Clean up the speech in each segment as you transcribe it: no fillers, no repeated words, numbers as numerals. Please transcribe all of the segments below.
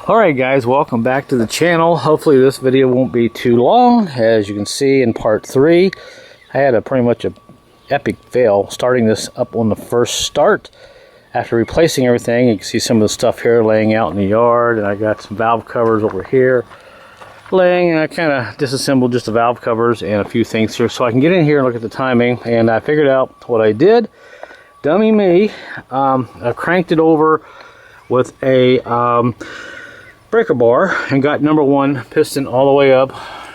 Alright guys, welcome back to the channel. Hopefully this video won't be too long. As you can see in part 3, I had pretty much an epic fail starting this up on the first start. After replacing everything, you can see some of the stuff here laying out in the yard, and I got some valve covers over here laying, and I kind of disassembled just the valve covers and a few things here so I can get in here and look at the timing. And I figured out what I did. Dummy me. I cranked it over with a breaker bar and got number 1 piston all the way up,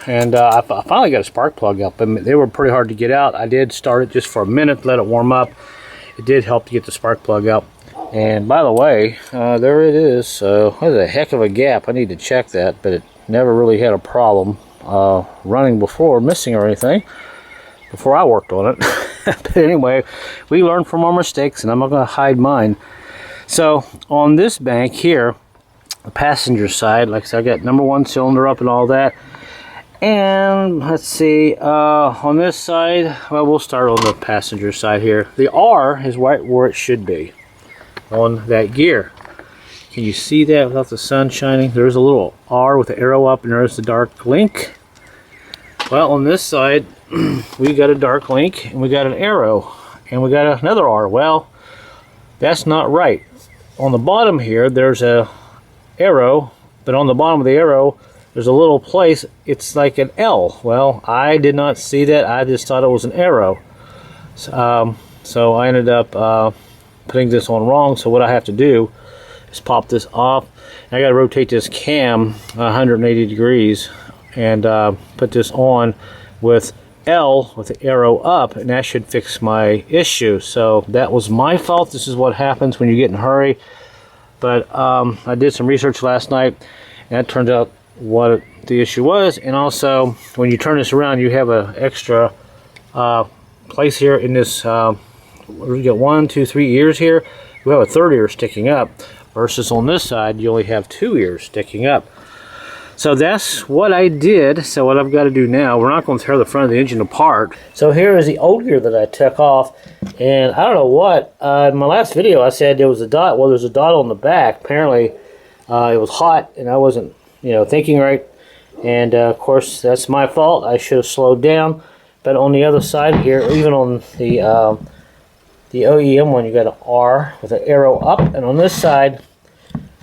and I finally got a spark plug up, and they were pretty hard to get out. I did start it just for a minute, let it warm up. It did help to get the spark plug out. And by the way, there it is. So that's a heck of a gap. I need to check that, but it never really had a problem running before, missing or anything before I worked on it. But anyway, we learn from our mistakes, and I'm not going to hide mine. So on this bank here, the passenger side, like I said, I got number 1 cylinder up and all that. And let's see, on this side, well, we'll start on the passenger side here. The R is right where it should be on that gear. Can you see that without the sun shining? There's a little R with the arrow up, and there's the dark link. Well, on this side, we got a dark link, and we got an arrow, and we got another R. Well, that's not right. On the bottom here, there's a arrow, but on the bottom of the arrow there's a little place, it's like an L. Well, I did not see that. I just thought it was an arrow. So I ended up putting this on wrong. So what I have to do is pop this off. I got to rotate this cam 180 degrees and put this on with L with the arrow up, and that should fix my issue. So that was my fault. This is what happens when you get in a hurry. But I did some research last night, and it turned out what the issue was. And also, when you turn this around, you have an extra place here in this. We got 1, 2, 3 ears here. We have a 3rd ear sticking up, versus on this side, you only have 2 ears sticking up. So that's what I did. So what I've got to do now, we're not going to tear the front of the engine apart. So here is the old gear that I took off. And I don't know what, in my last video I said there was a dot. Well, there's a dot on the back. Apparently it was hot and I wasn't, thinking right. And of course that's my fault. I should have slowed down. But on the other side here, even on the OEM one, you got an R with an arrow up. And on this side,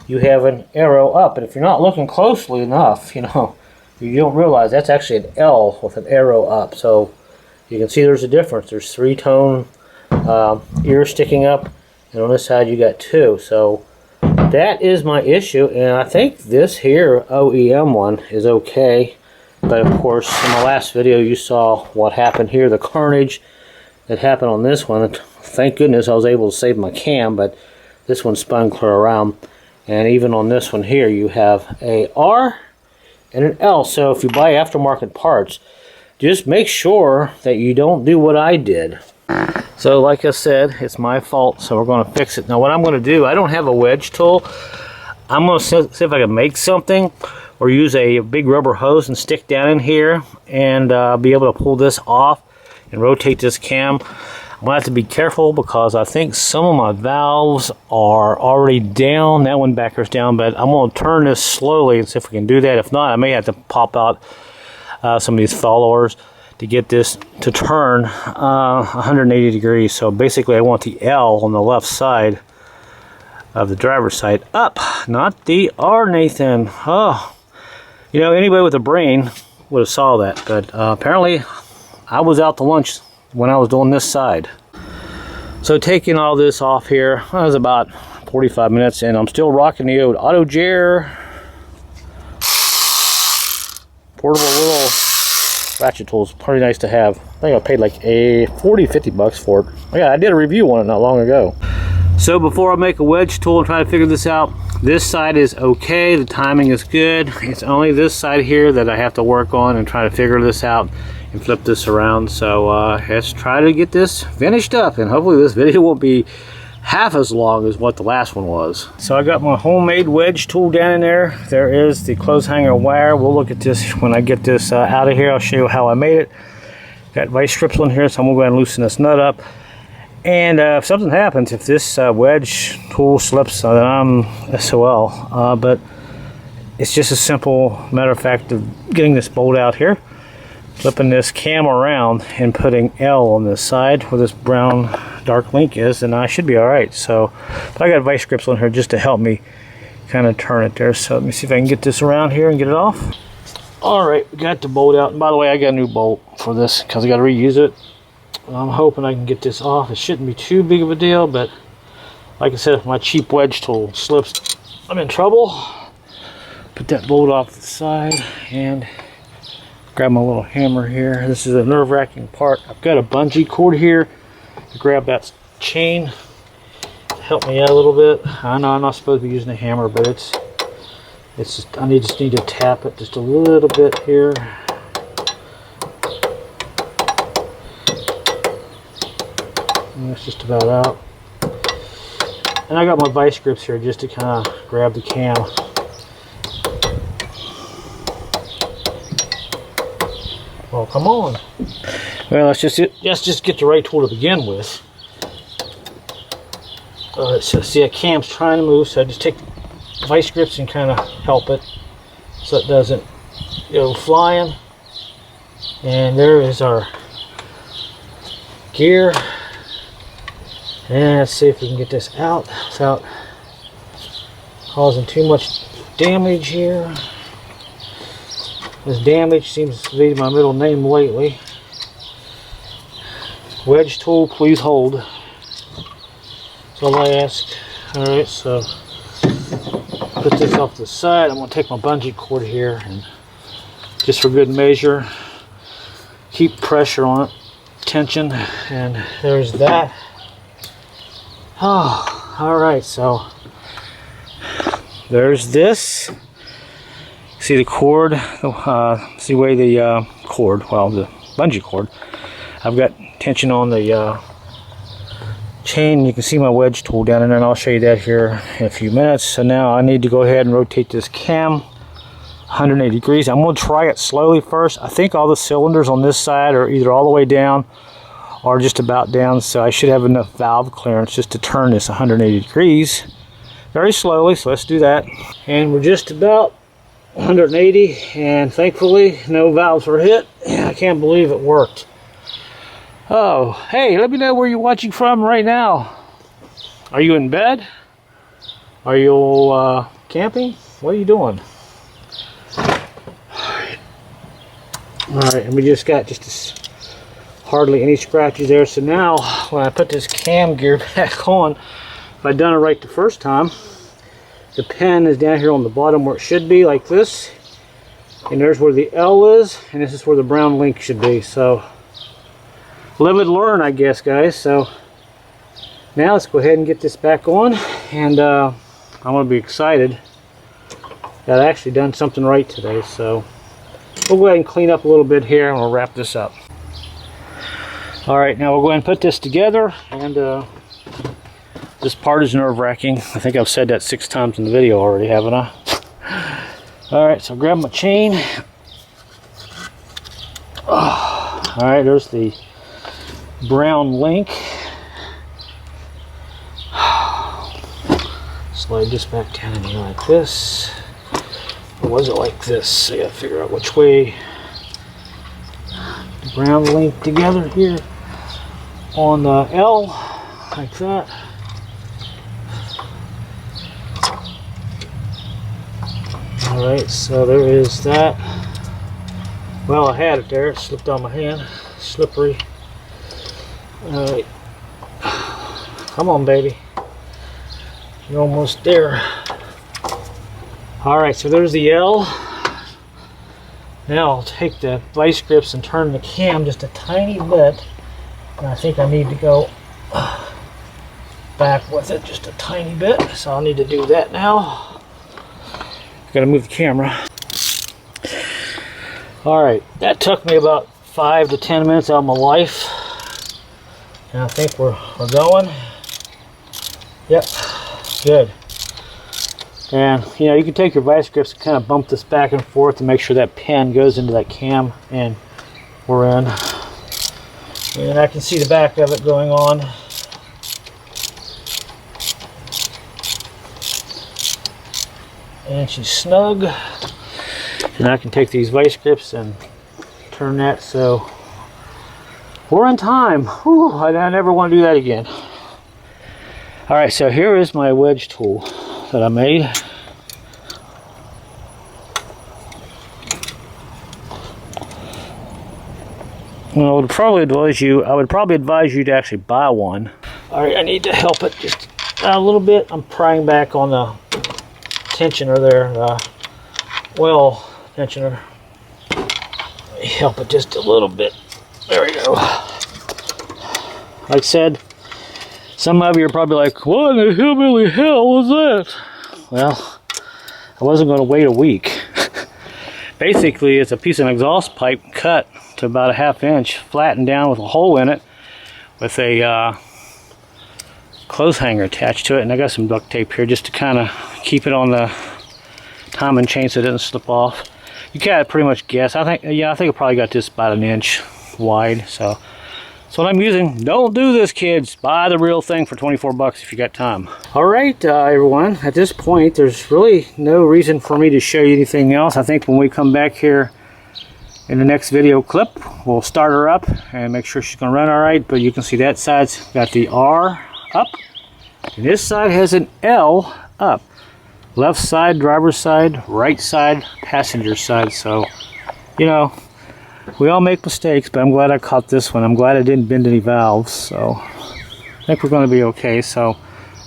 you have an arrow up. And if you're not looking closely enough, you don't realize that's actually an L with an arrow up. So you can see there's a difference. There's 3-tone ears sticking up, and on this side you got 2. So that is my issue, and I think this here OEM one is okay. But of course, in my last video you saw what happened here, the carnage that happened on this one. Thank goodness I was able to save my cam, but this one spun clear around. And even on this one here, you have a R and an L. So if you buy aftermarket parts, just make sure that you don't do what I did. So like I said, it's my fault, so we're going to fix it. Now what I'm going to do, I don't have a wedge tool. I'm going to see if I can make something or use a big rubber hose and stick down in here and be able to pull this off and rotate this cam. I'm going to have to be careful because I think some of my valves are already down. That one back is down, but I'm going to turn this slowly and see if we can do that. If not, I may have to pop out some of these followers to get this to turn 180 degrees. So basically I want the L on the left side of the driver's side up, not the R, Nathan. Oh, anybody with a brain would have saw that, but apparently I was out to lunch when I was doing this side. So taking all this off here, that was about 45 minutes, and I'm still rocking the old Auto Jar portable little ratchet tools. Pretty nice to have. I think I paid like $40-50 for it. Yeah, I did a review on it not long ago. So before I make a wedge tool and try to figure this out, this side is okay, the timing is good. It's only this side here that I have to work on and try to figure this out and flip this around. So let's try to get this finished up, and hopefully this video won't be half as long as what the last one was. So I got my homemade wedge tool down in there. There is the clothes hanger wire. We'll look at this when I get this out of here. I'll show you how I made it. Got vice strips on here, so I'm gonna go ahead and loosen this nut up. And if something happens, if this wedge tool slips, then I'm SOL. But it's just a simple matter of fact of getting this bolt out here, flipping this cam around and putting L on this side where this brown dark link is, and I should be alright. So, but I got vice grips on here just to help me kind of turn it there. So let me see if I can get this around here and get it off. Alright, we got the bolt out, and by the way, I got a new bolt for this because I got to reuse it. I'm hoping I can get this off. It shouldn't be too big of a deal, but like I said, if my cheap wedge tool slips, I'm in trouble. Put that bolt off the side and grab my little hammer here. This is a nerve-wracking part. I've got a bungee cord here to grab that chain to help me out a little bit. I know I'm not supposed to be using a hammer, but it's just, I just need to tap it just a little bit here. And that's just about out. And I got my vice grips here just to kind of grab the cam. Well, come on. Well, let's just get the right tool to begin with. So see, that cam's trying to move, so I just take vice grips and kind of help it so it doesn't go flying. And there is our gear. And let's see if we can get this out without causing too much damage here. This damage seems to be my middle name lately. Wedge tool, please hold. That's all I ask. Alright, so put this off to the side. I'm going to take my bungee cord here and just for good measure, keep pressure on it, tension, and there's that. Oh, alright, so there's this. See the cord, see the way the cord, well, the bungee cord, I've got tension on the chain. You can see my wedge tool down in there, and I'll show you that here in a few minutes. So now I need to go ahead and rotate this cam 180 degrees. I'm going to try it slowly first. I think all the cylinders on this side are either all the way down or just about down, so I should have enough valve clearance just to turn this 180 degrees very slowly. So let's do that. And we're just about 180, and thankfully no valves were hit. I can't believe it worked. Oh, hey, let me know where you're watching from right now. Are you in bed? Are you camping? What are you doing? Alright, and we just got hardly any scratches there. So now when I put this cam gear back on, if I'd done it right the first time, the pen is down here on the bottom where it should be, like this, and there's where the L is, and this is where the brown link should be. So live and learn, I guess, guys. So now let's go ahead and get this back on, and I'm going to be excited that I actually done something right today. So we'll go ahead and clean up a little bit here, and we'll wrap this up. Alright, now we'll go ahead and put this together, and this part is nerve-wracking. I think I've said that 6 times in the video already, haven't I? Alright, so grab my chain. Alright, there's the brown link. Slide this back down in here like this. Or was it like this? So I gotta figure out which way. The brown link together here on the L, like that. Alright, so there is that. Well, I had it there, it slipped on my hand. Slippery. Alright. Come on, baby. You're almost there. Alright, so there's the L. Now I'll take the vice grips and turn the cam just a tiny bit. And I think I need to go back with it just a tiny bit. So I'll need to do that now. Gotta move the camera. Alright, that took me about 5 to 10 minutes out of my life. And I think we're going. Yep, good. And you know, you can take your vice grips and kind of bump this back and forth to make sure that pen goes into that cam, and we're in. And I can see the back of it going on. and she's snug. And I can take these vice grips and turn that so we're on time. Whew, I never want to do that again. All right, so here is my wedge tool that I made. Well, I would probably advise you to actually buy one. All right, I need to help it just a little bit. I'm prying back on the tensioner there, the oil tensioner. Let me help it just a little bit. There we go. Like I said, some of you are probably like, what in the hillbilly hell was that? Well, I wasn't going to wait a week. Basically, it's a piece of exhaust pipe cut to about a 1/2 inch, flattened down with a hole in it, with a clothes hanger attached to it, and I got some duct tape here just to kind of keep it on the timing chain so it doesn't slip off. You can't pretty much guess. I think I probably got this about 1 inch wide. So that's what I'm using. Don't do this, kids. Buy the real thing for 24 bucks if you got time. All right, everyone. At this point, there's really no reason for me to show you anything else. I think when we come back here in the next video clip, we'll start her up and make sure she's going to run all right. But you can see that side's got the R up, and this side has an L up. Left side, driver's side, right side, passenger side. So, you know, we all make mistakes, but I'm glad I caught this one. I'm glad I didn't bend any valves. So I think we're going to be okay. So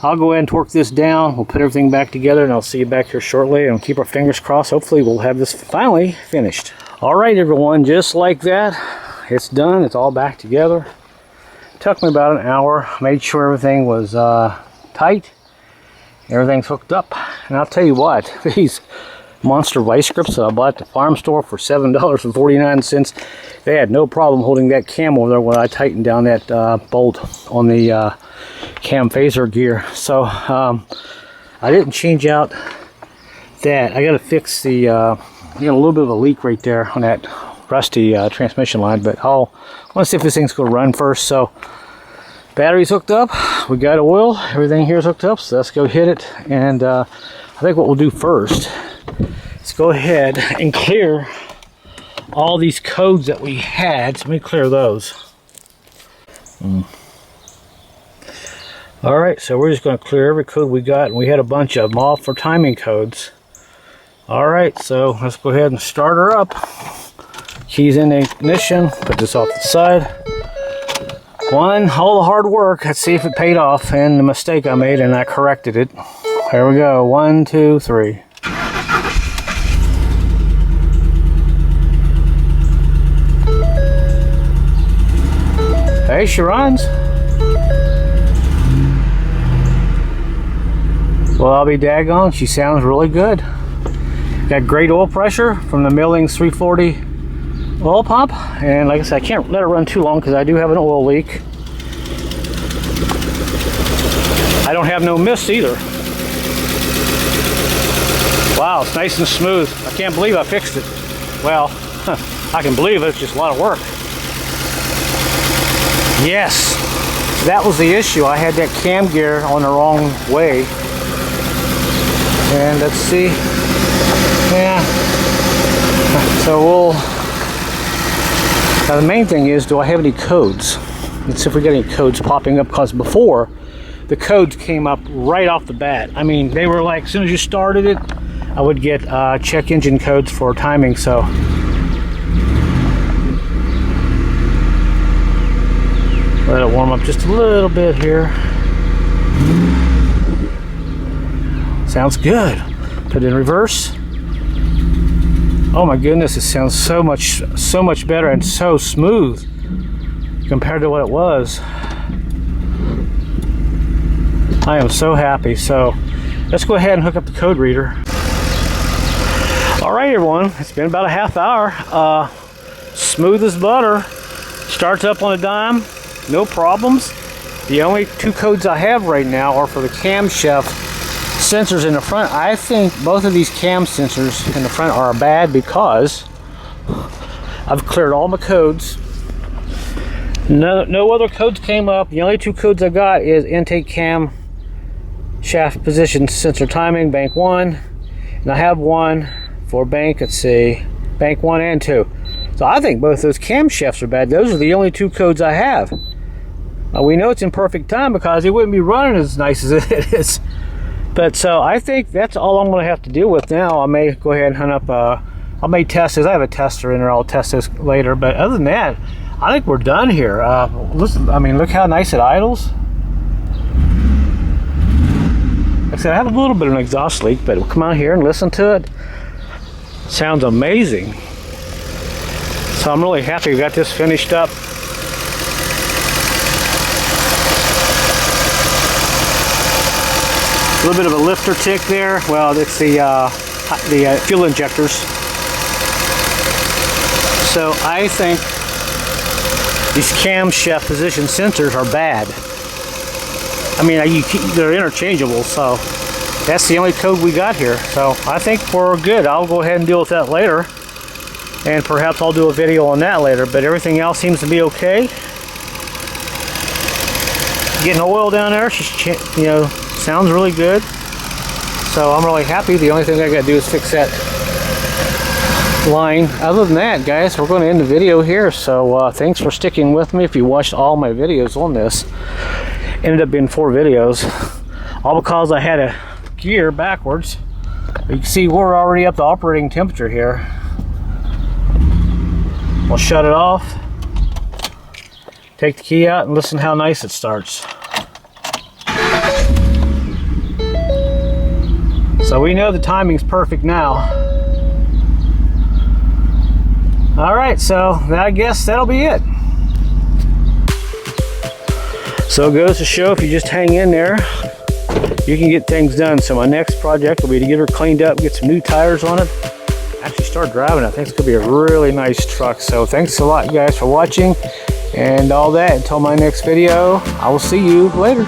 I'll go ahead and torque this down. We'll put everything back together, and I'll see you back here shortly, and keep our fingers crossed. Hopefully we'll have this finally finished. All right, everyone, just like that, it's done. It's all back together. It took me about an hour. Made sure everything was tight. Everything's hooked up. And I'll tell you what, these monster vice grips that I bought at the farm store for $7.49, they had no problem holding that cam over there when I tightened down that bolt on the cam phaser gear. So I didn't change out that. I got to fix the, you know, a little bit of a leak right there on that rusty transmission line, but I want to see if this thing's going to run first. So battery's hooked up, we got oil, everything here is hooked up, so let's go hit it. And I think what we'll do first is go ahead and clear all these codes that we had. So let me clear those. All right, so we're just going to clear every code we got, and we had a bunch of them all for timing codes. All right, so let's go ahead and start her up. Keys in the ignition, put this off to the side. All the hard work. Let's see if it paid off, and the mistake I made, and I corrected it. Here we go. 1, 2, 3. Hey, she runs. Well, I'll be daggone. She sounds really good. Got great oil pressure from the Millings 340 oil pump, and like I said, I can't let it run too long because I do have an oil leak. I don't have no mist either. Wow, it's nice and smooth. I can't believe I fixed it. Well, I can believe it. It's just a lot of work. Yes, that was the issue. I had that cam gear on the wrong way. And let's see. Yeah. So we'll... Now the main thing is, do I have any codes? Let's see if we get any codes popping up, because before, the codes came up right off the bat. I mean, they were like, as soon as you started it, I would get check engine codes for timing, so. Let it warm up just a little bit here. Sounds good. Put it in reverse. Oh my goodness, it sounds so much better and so smooth compared to what it was. I am so happy. So let's go ahead and hook up the code reader. All right, everyone, it's been about a half hour. Smooth as butter. Starts up on a dime, no problems. The only two codes I have right now are for the camshaft sensors in the front. I think both of these cam sensors in the front are bad because I've cleared all my codes. No other codes came up. The only two codes I got is intake cam shaft position sensor timing, bank 1, And I have one for bank, let's see, bank 1 and 2. So I think both those camshafts are bad. Those are the only 2 codes I have. We know it's in perfect time because it wouldn't be running as nice as it is. But so I think that's all I'm going to have to deal with now. I may go ahead and hunt up, I may test this. I have a tester in there. I'll test this later. But other than that, I think we're done here. Listen, I mean, look how nice it idles. Like I said, I have a little bit of an exhaust leak, but we'll come out here and listen to it. Sounds amazing. So I'm really happy we got this finished up. A little bit of a lifter tick there. Well, it's the fuel injectors. So I think these camshaft position sensors are bad. I mean, they're interchangeable, so that's the only code we got here. So I think we're good. I'll go ahead and deal with that later, and perhaps I'll do a video on that later. But everything else seems to be okay. Getting oil down there, she's, you know, sounds really good. So I'm really happy. The only thing I got to do is fix that line. Other than that, guys, we're going to end the video here. So thanks for sticking with me. If you watched all my videos on this, ended up being 4 videos, all because I had a gear backwards. But you can see we're already up to operating temperature here. We'll shut it off, take the key out, and listen how nice it starts. So we know the timing's perfect now. Alright, so I guess that'll be it. So it goes to show, if you just hang in there, you can get things done. So my next project will be to get her cleaned up, get some new tires on it, actually start driving it. I think it's going to be a really nice truck. So thanks a lot, you guys, for watching and all that. Until my next video, I will see you later.